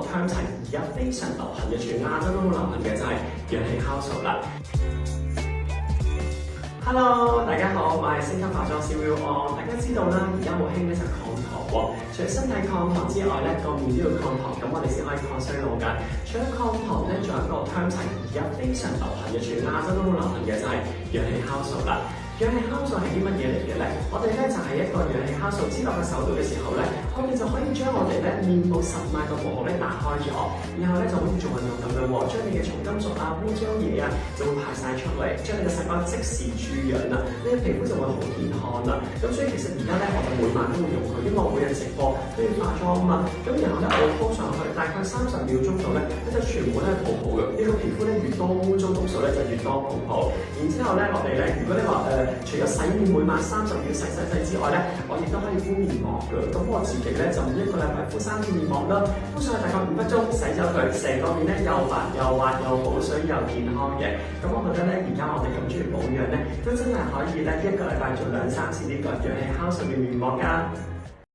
term 係而家非常流行嘅，全亞洲都好流行嘅就係氧氣酵素啦。Hello， 大家好，我係星級化妝師 Will On。大家知道啦，而家好興咧就抗糖喎。除咗身體抗糖之外咧，個面都要抗糖，咁我哋先可以抗衰老㗎。除咗抗糖咧，仲有一個 term 係而家非常流行嘅，全亞洲都好流行嘅就係氧氣酵素啦。氧氣酵素係啲乜嘢嚟嘅咧？我哋咧就係一個氧氣酵素黐落個手度嘅時候咧，我哋就可以將我哋咧面部10萬個毛孔咧打開咗，然後咧就好似做運動咁樣喎，將你嘅重金屬啊、污糟嘢啊就會排晒出嚟，將你嘅細胞即時注氧啦，你嘅皮膚就會好健康啦。咁所以其實而家咧我就每晚都會用佢，因為我每日直播都要化妝啊嘛。咁然後咧我會鋪上去，大概30秒鐘度咧，佢就全部都係泡泡嘅。呢個皮膚咧越多污糟毒素咧就越多泡泡。然之後咧我哋咧，如果你話除咗洗面每晚30秒洗之外咧，我亦都可以敷面膜嘅。咁我自己咧就1個禮拜敷3次面膜啦，敷上去大概5分鐘，洗咗佢，成個面咧又白又滑又補水又健康嘅。咁我覺得咧，而家我哋咁中意保養咧，都真係可以咧1個禮拜做2-3次呢個氧氣酵素嘅面膜㗎。